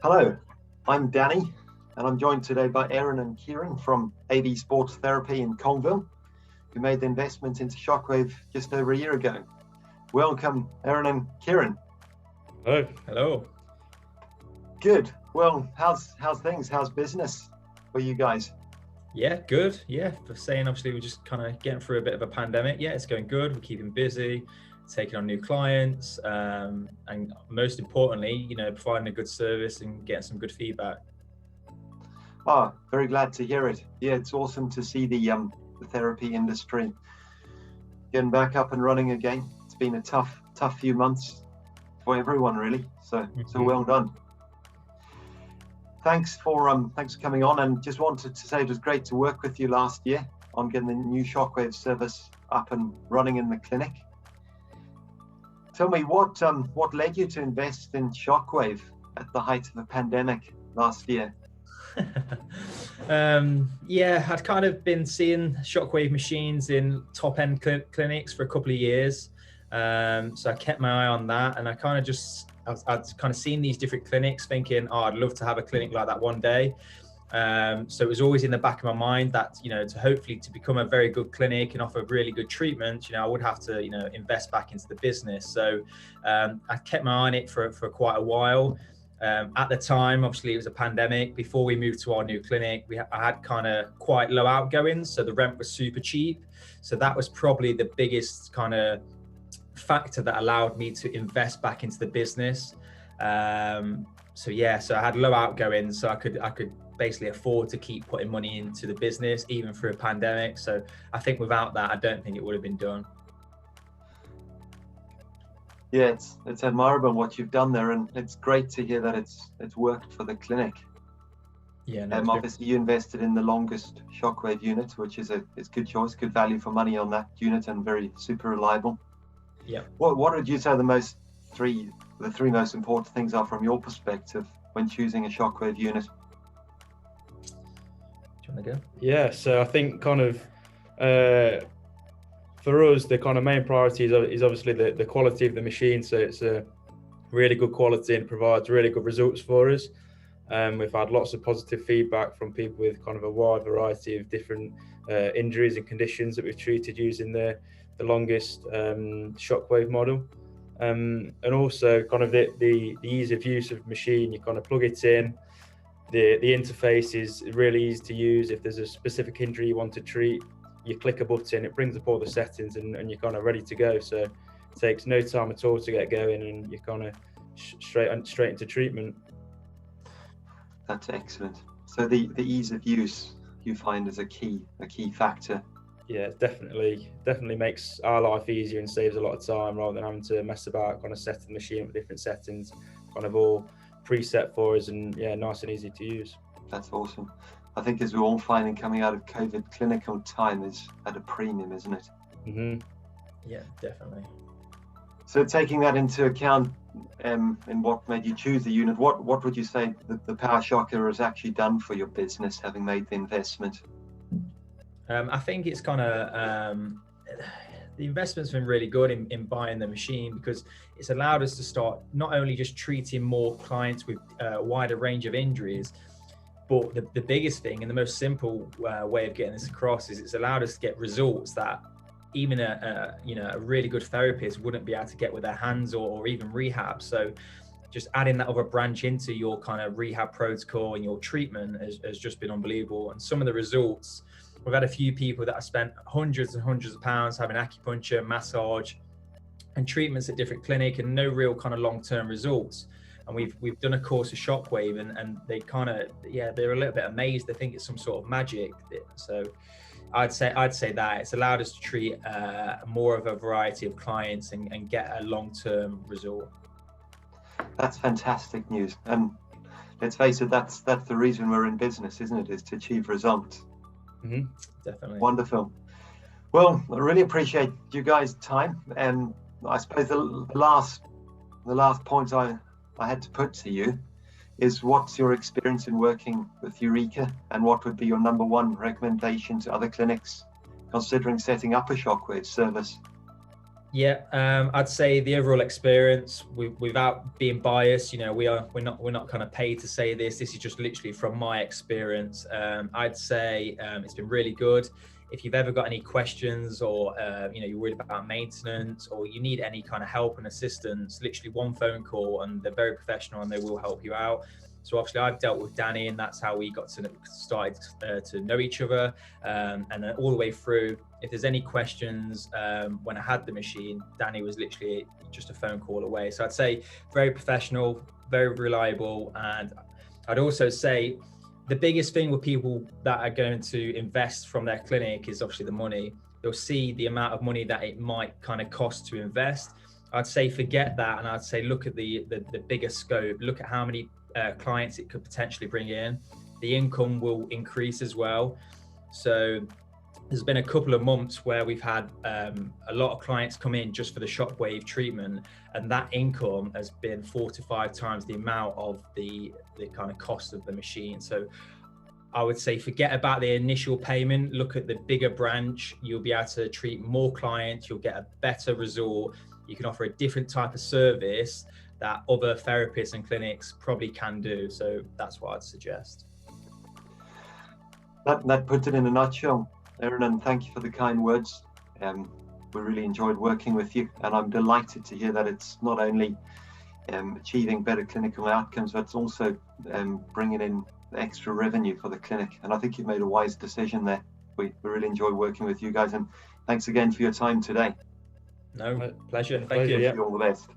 Hello, I'm Danny, and I'm joined today by Aaron and Kieran from AV Sports Therapy in Colville, who made the investment into Shockwave just over a year ago. Welcome, Aaron and Kieran. Hello. Hello. Good. Well, how's things? How's business for you guys? Yeah, good. Yeah, for saying obviously we're just kind of getting through a bit of a pandemic. Yeah, it's going good. We're keeping busy, taking on new clients, and most importantly, providing a good service and getting some good feedback. Oh, very glad to hear it. Yeah, it's awesome to see the therapy industry getting back up and running again. It's been a tough few months for everyone, really. So well done. Thanks for coming on, and just wanted to say it was great to work with you last year on getting the new Shockwave service up and running in the clinic. Tell me what led you to invest in Shockwave at the height of the pandemic last year? Yeah, I'd kind of been seeing Shockwave machines in top-end clinics for a couple of years. So I kept my eye on that, and I'd kind of seen these different clinics thinking, oh, I'd love to have a clinic like that one day. So it was always in the back of my mind that, to become a very good clinic and offer really good treatment, I would have to, invest back into the business. So I kept my eye on it for quite a while. At the time, obviously it was a pandemic. Before we moved to our new clinic, I had kind of quite low outgoings. So the rent was super cheap. So that was probably the biggest kind of factor that allowed me to invest back into the business. So I had low outgoings, so I could basically afford to keep putting money into the business even through a pandemic. So I think without that, I don't think it would have been done. Yeah, it's admirable what you've done there, and it's great to hear that it's worked for the clinic. Yeah, no, obviously you invested in the longest Shockwave unit, which is a good choice, good value for money on that unit, and very super reliable. Yeah. What would you say the three most important things are from your perspective when choosing a Shockwave unit? Do you want to go? Yeah, so I think kind of for us, the kind of main priority is obviously the quality of the machine. So it's a really good quality and provides really good results for us. We've had lots of positive feedback from people with kind of a wide variety of different injuries and conditions that we've treated using the longest Shockwave model. And also kind of the ease of use of the machine. You kind of plug it in. The interface is really easy to use. If there's a specific injury you want to treat, you click a button, it brings up all the settings, and you're kind of ready to go. So it takes no time at all to get going, and you're kind of straight into treatment. That's excellent. So the ease of use you find is a key factor. Yeah, definitely makes our life easier and saves a lot of time rather than having to mess about kind of setting the machine up with different settings, kind of all preset for us, and yeah, nice and easy to use. That's awesome. I think as we're all finding, coming out of COVID, clinical time is at a premium, isn't it? Mm-hmm. Yeah, definitely. So taking that into account, in what made you choose the unit, what would you say that the Power Shocker has actually done for your business, having made the investment? I think it's kind of the investment's been really good in buying the machine, because it's allowed us to start not only just treating more clients with a wider range of injuries, but the biggest thing and the most simple way of getting this across is it's allowed us to get results that even a really good therapist wouldn't be able to get with their hands or even rehab. So just adding that other branch into your kind of rehab protocol and your treatment has just been unbelievable. And some of the results, we've had a few people that have spent hundreds and hundreds of pounds having acupuncture, massage, and treatments at different clinics, and no real kind of long-term results. And we've done a course of Shockwave, and they kind of, they're a little bit amazed. They think it's some sort of magic. So I'd say that it's allowed us to treat more of a variety of clients and get a long-term result. That's fantastic news. And let's face it, that's the reason we're in business, isn't it? Is to achieve results. Mm-hmm. Definitely. Wonderful. Well, I really appreciate you guys' time. And I suppose the last point I had to put to you is, what's your experience in working with Eureka, and what would be your number one recommendation to other clinics considering setting up a Shockwave service? Yeah, I'd say the overall experience, without being biased, you know, we're not kind of paid to say this. This is just literally from my experience. I'd say it's been really good. If you've ever got any questions, or you know, you're worried about maintenance, or you need any kind of help and assistance, literally one phone call, and they're very professional and they will help you out. So obviously I've dealt with Danny, and that's how we got to started to know each other, and then all the way through. If there's any questions when I had the machine, Danny was literally just a phone call away. So I'd say very professional, very reliable. And I'd also say the biggest thing with people that are going to invest from their clinic is obviously the money. They'll see the amount of money that it might kind of cost to invest. I'd say forget that, and I'd say look at the bigger scope. Look at how many clients it could potentially bring in. The income will increase as well. So there's been a couple of months where we've had a lot of clients come in just for the Shockwave treatment, and that income has been 4 to 5 times the amount of the kind of cost of the machine. So I would say forget about the initial payment, look at the bigger branch. You'll be able to treat more clients, you'll get a better result, you can offer a different type of service that other therapists and clinics probably can do. So that's what I'd suggest. That puts it in a nutshell, Aaron, and thank you for the kind words. We really enjoyed working with you, and I'm delighted to hear that it's not only achieving better clinical outcomes, but it's also bringing in extra revenue for the clinic. And I think you've made a wise decision there. We really enjoy working with you guys, and thanks again for your time today. No, pleasure. Thank you. you. All the best.